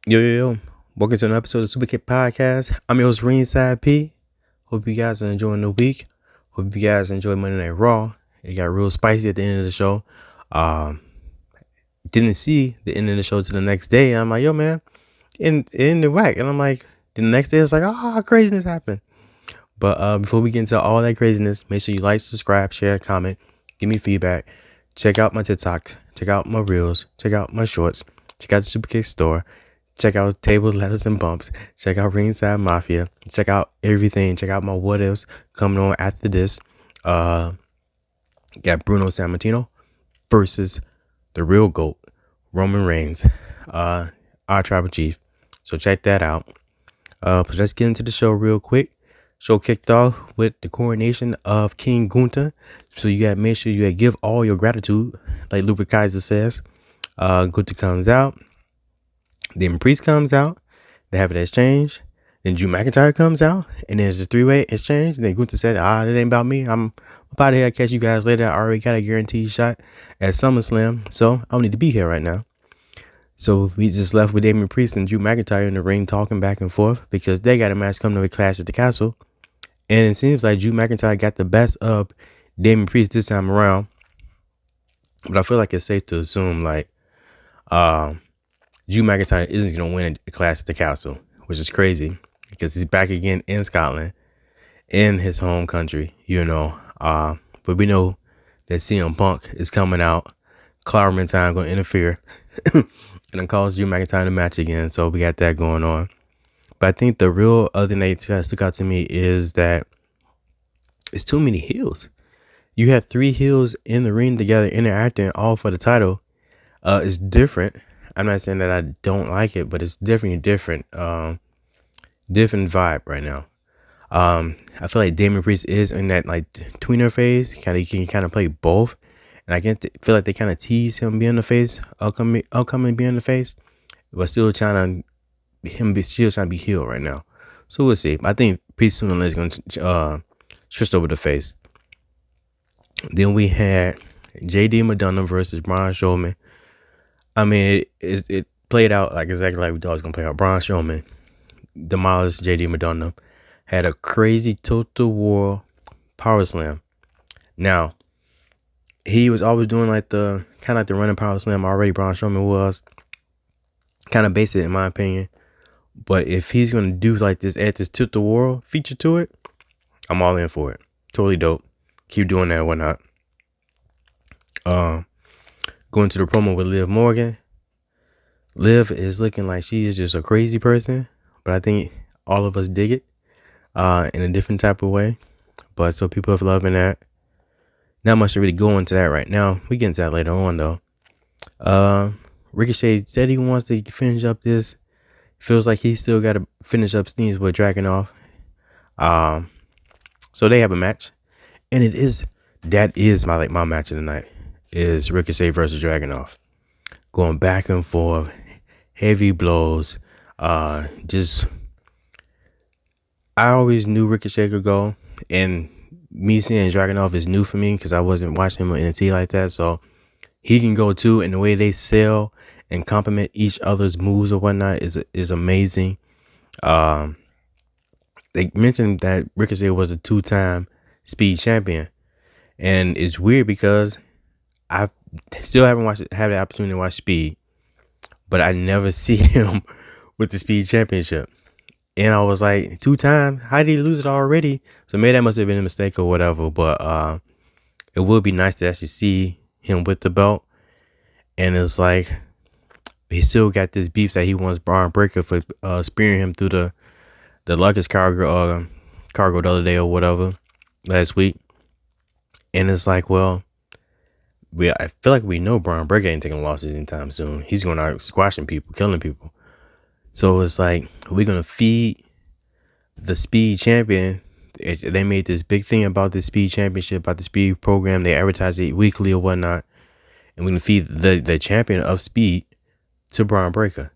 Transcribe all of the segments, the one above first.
Yo. Welcome to an episode of Superkick Podcast. I'm your host, Ringside P. Hope you guys are enjoying the week. Hope you guys enjoy Monday Night Raw. It got real spicy at the end of the show. Didn't see the end of the show to the next day. I'm like, yo, man, in the whack. And I'm like, the next day, it's like, craziness happened. But before we get into all that craziness, make sure you like, subscribe, share, comment, give me feedback. Check out my TikToks. Check out my Reels. Check out my Shorts. Check out the Superkick store. Check out Tables, Letters, and Bumps. Check out Ringside Mafia. Check out everything. Check out my what ifs coming on after this. Got Bruno Sammartino versus the real GOAT, Roman Reigns, our tribal chief. So check that out. But let's get into the show real quick. Show kicked off with the coronation of King Gunther. So you gotta make sure you gotta give all your gratitude, like Lupe Kaiser says. Gunther comes out. Then Priest comes out. They have an exchange. Then Drew McIntyre comes out. And then there's a three-way exchange. And then Gunther said, it ain't about me. I'm out of here. I'll catch you guys later. I already got a guaranteed shot at SummerSlam. So I don't need to be here right now. So we just left with Damian Priest and Drew McIntyre in the ring talking back and forth because they got a match coming to a Clash at the Castle. And it seems like Drew McIntyre got the best of Damian Priest this time around. But I feel like it's safe to assume like Drew McIntyre isn't going to win a Clash at the Castle, which is crazy because he's back again in Scotland, in his home country, But we know that CM Punk is coming out. Clowerman time going to interfere and then cause Drew McIntyre to match again. So we got that going on. But I think the real other thing that stuck out to me is that it's too many heels. You have three heels in the ring together interacting all for the title. It's different. I'm not saying that I don't like it, but it's definitely different vibe right now. I feel like Damian Priest is in that like tweener phase. He can kind of play both, and I feel like they kind of tease him being the face, upcoming being the face, but still trying to be heel right now. So we'll see. I think Priest sooner or later is going to switch over the face. Then we had JD Madonna versus Braun Strowman. I mean, it played out like exactly like we thought it was going to play out. Braun Strowman demolished JD Madonna. Had a crazy tilt-the-world power slam. Now, he was always doing like the kind of like the running power slam already. Braun Strowman was kind of basic in my opinion. But if he's going to do like this, add this tilt-the-world feature to it, I'm all in for it. Totally dope. Keep doing that, whatnot. Going to the promo with Liv Morgan. Liv is looking like she is just a crazy person, but I think all of us dig it in a different type of way. But so people are loving that. Not much to really go into that right now. We get into that later on though. Ricochet said he wants to finish up this. Feels like he still got to finish up Sneeze with Dragunov. So they have a match, and that is my match of the night. Is Ricochet versus Dragunov. Going back and forth, heavy blows. I always knew Ricochet could go, and me seeing Dragunov is new for me because I wasn't watching him on NXT like that. So he can go too, and the way they sell and complement each other's moves or whatnot is amazing. They mentioned that Ricochet was a 2-time Speed champion, and it's weird because I still haven't had the opportunity to watch Speed, but I never see him with the Speed championship. And I was like, 2-time? How did he lose it already? So maybe that must have been a mistake or whatever. But it would be nice to actually see him with the belt. And it's like he still got this beef that he wants Braun Breaker for spearing him through the luggage cargo the other day or whatever last week. And it's like, well, I feel like we know Braun Breaker ain't taking losses anytime soon. He's going out squashing people, killing people. So it's like, we're going to feed the Speed champion. They made this big thing about the Speed championship, about the Speed program. They advertise it weekly or whatnot. And we're going to feed the champion of Speed to Braun Breaker.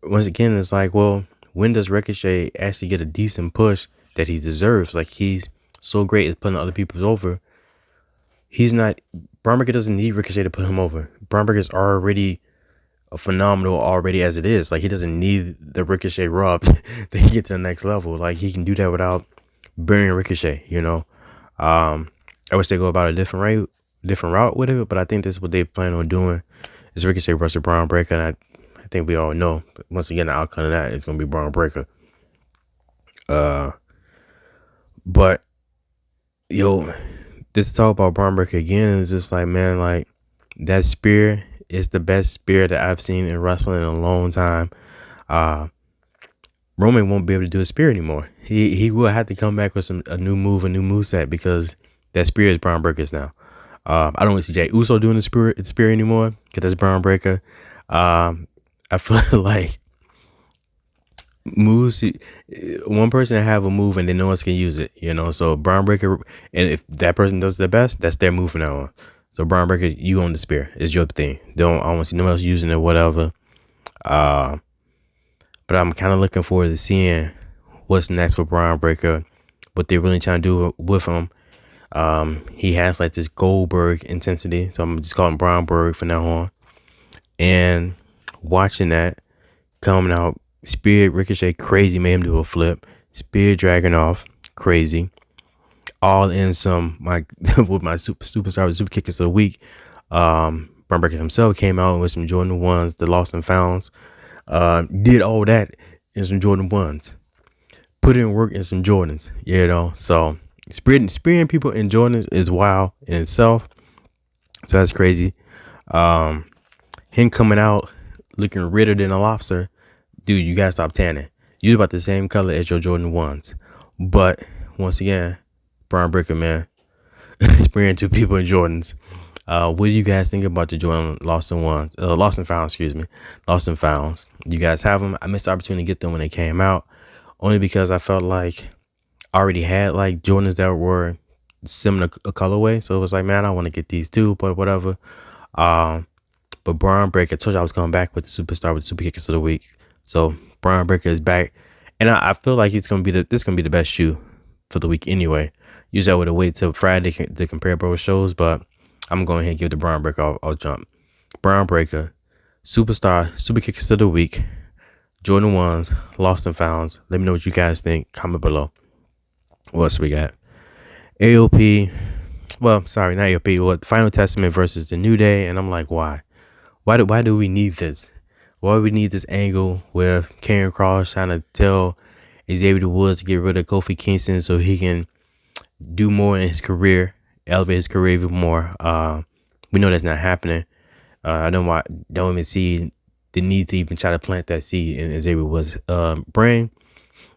Once again, it's like, well, when does Ricochet actually get a decent push that he deserves? Like, he's so great at putting other people over. Braun Breaker doesn't need Ricochet to put him over. Braun Breaker's already phenomenal already as it is. Like, he doesn't need the Ricochet rub to get to the next level. Like, he can do that without burying Ricochet, you know. I wish they go about a different route with it, but I think this is what they plan on doing is Ricochet versus Braun Breaker, and I think we all know, once again, the outcome of that is going to be Braun Breaker. But yo, this talk about Braun Breaker again is just like, man, like, that spear is the best spear that I've seen in wrestling in a long time. Roman won't be able to do a spear anymore. He will have to come back with a new moveset, because that spear is Braun Breaker's now. I don't want to see Jey Uso doing the spear anymore, because that's Braun Breaker. I feel like moves, one person have a move and then no one can use it, you know. So Braun Breaker, and if that person does the best, that's their move from now on. So Braun Breaker, you own the spear. It's your thing. I don't want to see no one else using it, whatever. But I'm kind of looking forward to seeing what's next for Braun Breaker, what they're really trying to do with him. He has like this Goldberg intensity, so I'm just calling Braun Berg from now on. And watching that coming out, spear Ricochet, crazy, made him do a flip. Spear dragging off, crazy. All in some with my superstar Superkick of the week. Braun Breaker himself came out with some Jordan 1s, the Lost and Founds. Did all that in some Jordan 1s. Put in work in some Jordans, you know. So spearing people in Jordans is wild in itself. So that's crazy. Him coming out looking redder than a lobster. Dude, you gotta stop tanning. You're about the same color as your Jordan 1s. But once again, Braun Breaker, man, spearing two people in Jordans. What do you guys think about the Jordan Lost and Founds? Lost and Founds. You guys have them? I missed the opportunity to get them when they came out, only because I felt like I already had like Jordans that were similar colorway. So it was like, man, I want to get these too, but whatever. But Braun Breaker, I told you I was coming back with the superstar with Superkick of the week. So Braun Breaker is back, and I feel like this gonna be the best shoe for the week anyway. Usually I would have waited till Friday to compare both shows, but I'm going ahead and give the Braun Breaker. I'll jump. Braun Breaker, superstar, Superkick of the week, Jordan 1s, Lost and Founds. Let me know what you guys think. Comment below. What else we got? AOP. Well, sorry, not AOP. What? Final Testament versus the New Day, and I'm like, why? Why do we need this? Why do we need this angle where Karrion Kross trying to tell Xavier Woods to get rid of Kofi Kingston so he can do more in his career, elevate his career even more? We know that's not happening. I don't even see the need to even try to plant that seed in Xavier Woods' brain.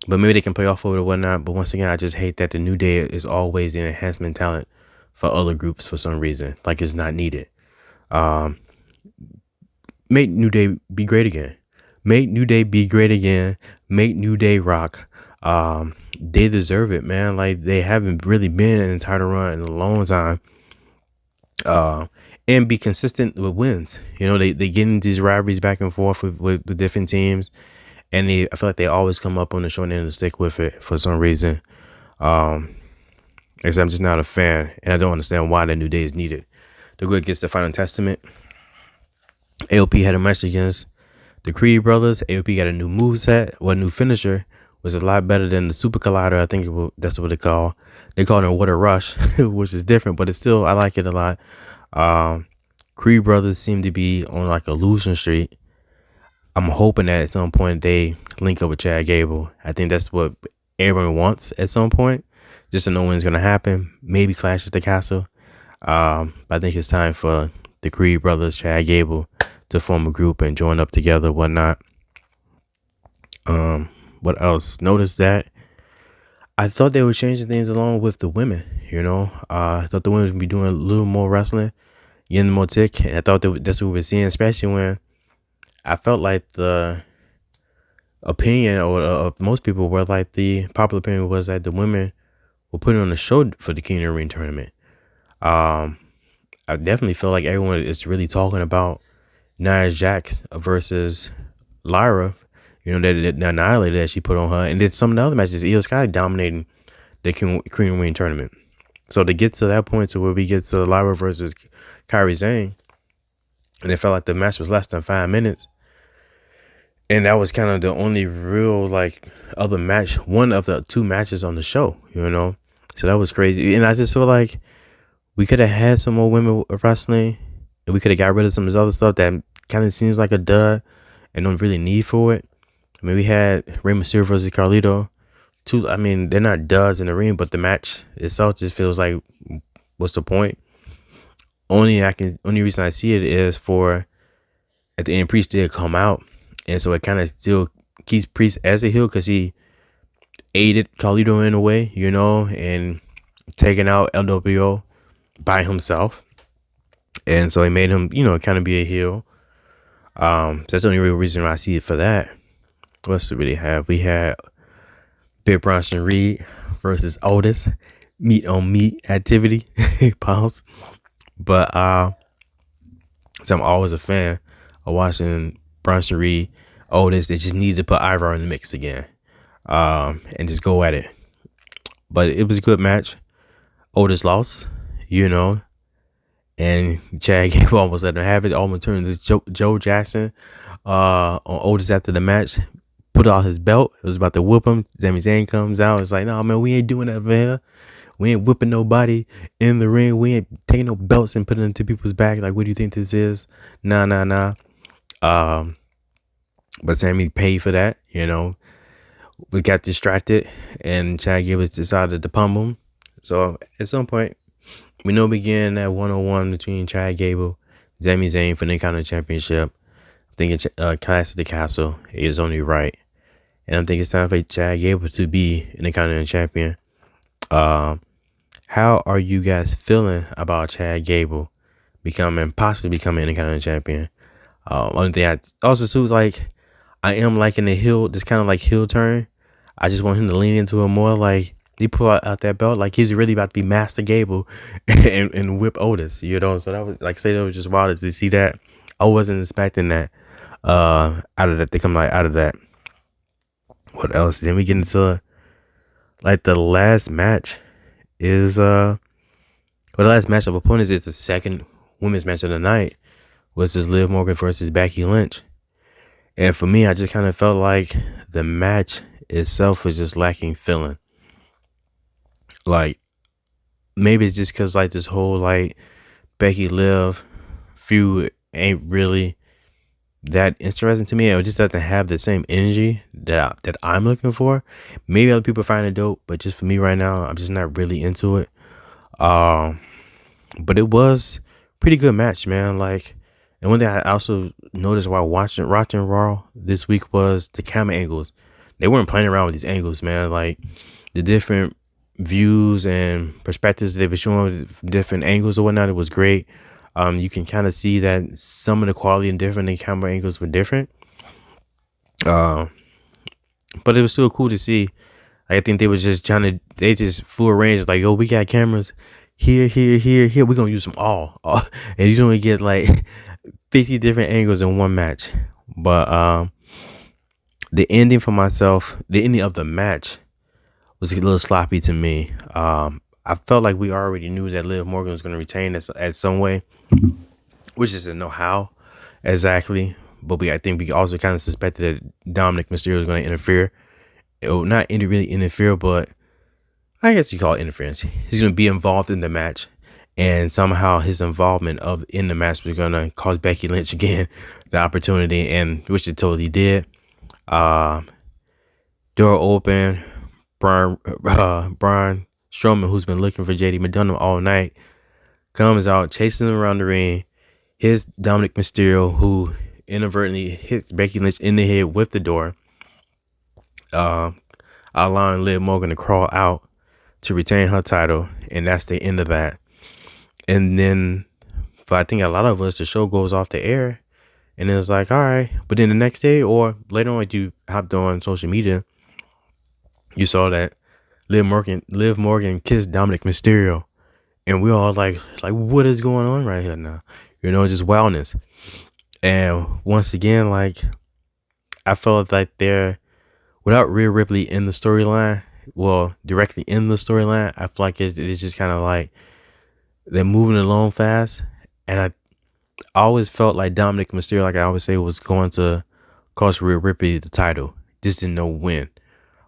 But maybe they can play off of it or whatnot. But once again, I just hate that the New Day is always an enhancement talent for other groups for some reason. Like, it's not needed. Make New Day be great again. Make New Day be great again. Make New Day rock. They deserve it, man. Like, they haven't really been in a title run in a long time. And be consistent with wins. You know, they get into these rivalries back and forth with different teams. And I feel like they always come up on the short end of the stick with it for some reason. Except I'm just not a fan, and I don't understand why the New Day is needed. To go against the Final Testament. AOP had a match against the Creed brothers. AOP got a new moveset, a new finisher, was a lot better than the Super Collider. I think that's what they call. They call it a Water Rush, which is different, but it's still, I like it a lot. Creed brothers seem to be on like a losing streak. I'm hoping that at some point they link up with Chad Gable. I think that's what everyone wants at some point, just to know when it's going to happen. Maybe Clash at the Castle. I think it's time for the Creed brothers, Chad Gable, to form a group and join up together, whatnot. What else? Notice that I thought they were changing things along with the women, you know. I thought the women would be doing a little more wrestling, getting more tick. And I thought that's what we were seeing, especially when I felt like the opinion of most people were like, the popular opinion was that the women were putting on a show for the King of the Ring tournament. I definitely feel like everyone is really talking about Nia Jax versus Lyra. You know, that annihilator that she put on her. And then some of the other matches, Io Sky dominating the King of the Ring tournament. So to get to that point to where we get to Lyra versus Kairi Sane, and it felt like the match was less than 5 minutes. And that was kind of the only real like other match, one of the two matches on the show, So that was crazy. And I just feel like we could have had some more women wrestling, and we could have got rid of some of this other stuff that kind of seems like a dud and don't really need for it. I mean, we had Rey Mysterio versus Carlito. I mean, they're not duds in the ring, but the match itself just feels like, what's the point? Only reason I see it is for at the end, Priest did come out, and so it kind of still keeps Priest as a heel because he aided Carlito in a way, and taking out LWO by himself, and so he made him, kind of be a heel. So that's the only real reason why I see it for that. What else do we really have? We had Big Bronson Reed versus Otis, meat on meat activity, pause. But so I'm always a fan of watching Bronson Reed, Otis. They just needed to put Ivar in the mix again, and just go at it. But it was a good match. Otis lost, and Chad Gable almost let him have it. Almost turned to Joe Jackson on Otis after the match. Put out his belt. It was about to whoop him. Sami Zayn comes out. It's like, no, man, we ain't doing that over here. We ain't whipping nobody in the ring. We ain't taking no belts and putting them to people's back. Like, what do you think this is? Nah. But Sami paid for that, We got distracted, and Chad Gable decided to pummel him. So, at some point, we know we getting that 1-on-1 between Chad Gable, Sami Zayn for the Intercontinental Championship. I think it's Clash of the Castle is only right. And I think it's time for Chad Gable to be an Intercontinental Champion. How are you guys feeling about Chad Gable possibly becoming an Intercontinental Champion? One thing I also too is like, I am liking the heel, this kind of like heel turn. I just want him to lean into it more. Like, he put out that belt, like he's really about to be Master Gable and whip Otis, So that was like, that was just wild to see that. I wasn't expecting that out of that. They come like out of that. What else? Then we get into like the last match is the last match of opponents is the second women's match of the night, was this Liv Morgan versus Becky Lynch. And for me, I just kind of felt like the match itself was just lacking feeling. Like, maybe it's just because like this whole like Becky Liv feud ain't really that interesting to me. It just doesn't have the same energy that I'm looking for. Maybe other people find it dope, but just for me right now, I'm just not really into it. But it was pretty good match, man. Like, and one thing I also noticed while watching Raw this week was the camera angles. They weren't playing around with these angles, man. Like, the different views and perspectives they were showing from different angles or whatnot, it was great. You can kind of see that some of the quality and different the camera angles were different. But it was still cool to see. I think they was just they just full range, like, yo, we got cameras here. We're going to use them all. And you don't get like 50 different angles in one match. But the ending of the match was a little sloppy to me. I felt like we already knew that Liv Morgan was going to retain at some way. We just didn't know how exactly. But I think we also kind of suspected that Dominic Mysterio was going to interfere. Not really interfere, but I guess you call it interference. He's going to be involved in the match. And somehow his involvement in the match was going to cause Becky Lynch again the opportunity, and which it totally did. Door open. Braun Strowman, who's been looking for JD McDonough all night, comes out, chasing him around the ring. Hits Dominic Mysterio, who inadvertently hits Becky Lynch in the head with the door, allowing Liv Morgan to crawl out to retain her title, and that's the end of that. And then, but I think a lot of us, the show goes off the air, and it's like, all right. But then the next day or later on, you hopped on social media, you saw that Liv Morgan kissed Dominic Mysterio, and we all like, what is going on right here now? Just wildness. And once again, like, I felt like they're, without Rhea Ripley in the storyline, directly in the storyline, I feel like it's just kind of like they're moving along fast, and I always felt like Dominic Mysterio, like I always say, was going to cost Rhea Ripley the title. Just didn't know when.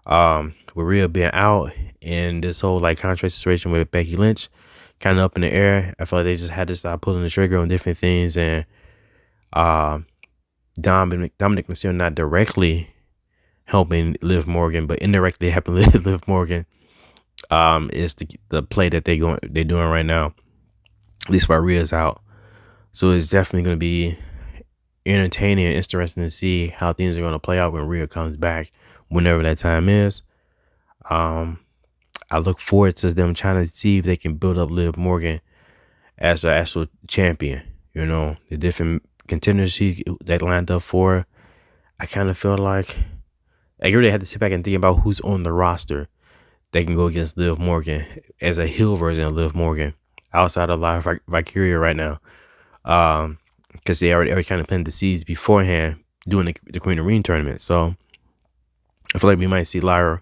With Rhea being out and this whole like contract situation with Becky Lynch kind of up in the air, I feel like they just had to stop pulling the trigger on different things. And Dominic Mysterio not directly helping Liv Morgan, but indirectly helping Liv Morgan is the play that they're doing right now, at least while Rhea's out. So it's definitely going to be entertaining and interesting to see how things are going to play out when Rhea comes back, whenever that time is. I look forward to them trying to see if they can build up Liv Morgan as an actual champion. You know, the different contenders that lined up for her. I kind of feel like I really had to sit back and think about who's on the roster that can go against Liv Morgan as a heel version of Liv Morgan outside of Live Vicaria right now. Because they already kind of planted the seeds beforehand doing the Queen of Ring tournament. So I feel like we might see Lyra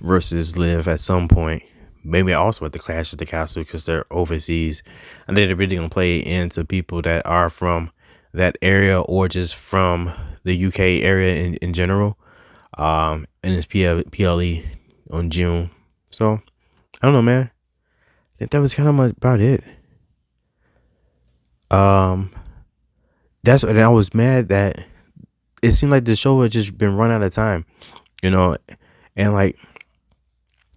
versus Liv at some point. Maybe also at the Clash at the Castle because they're overseas. And they're really going to play into people that are from that area or just from the UK area in general. And it's PLE on June. So, I don't know, man. I think that was kind of about it. And I was mad that it seemed like the show had just been run out of time, you know, and like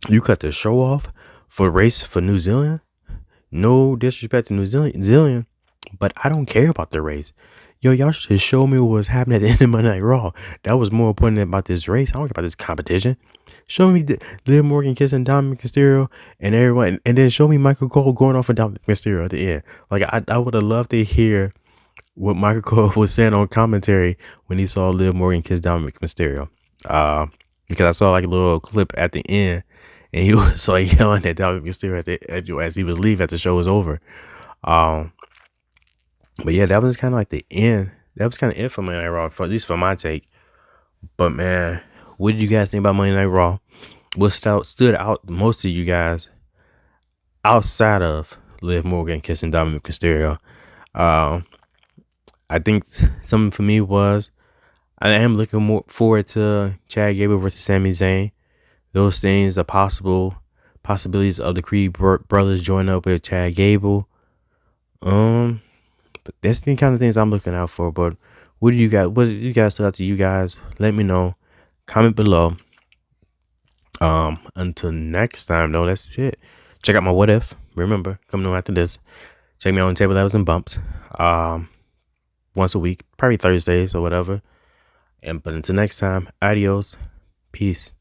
you cut the show off for race for New Zealand. No disrespect to New Zealand, but I don't care about the race. Yo, y'all should just show me what was happening at the end of Monday Night Raw. That was more important about this race. I don't care about this competition. Show me Liv Morgan kissing Dominic Mysterio and everyone, and then show me Michael Cole going off of Dominic Mysterio at the end. Like I would have loved to hear what Michael Cole was saying on commentary when he saw Liv Morgan kiss Dominic Mysterio. Because I saw like a little clip at the end, and he was like yelling at Dominic Mysterio as he was leaving after the show was over. But yeah, that was kind of like the end. That was kind of it for Monday Night Raw, at least for my take. But man, what did you guys think about Monday Night Raw? What stood out most to you guys outside of Liv Morgan kissing Dominic Mysterio? I think something for me was I am looking more forward to Chad Gable versus Sami Zayn. Those things, the possibilities of the Creed brothers joining up with Chad Gable. But that's the kind of things I'm looking out for. But what did you guys stood out to you guys? Let me know. Comment below. Until next time, though, that's it. Check out my What If. Remember, coming on after this. Check me out on Table Levels and Bumps. Once a week, probably Thursdays or whatever. But until next time, adios. Peace.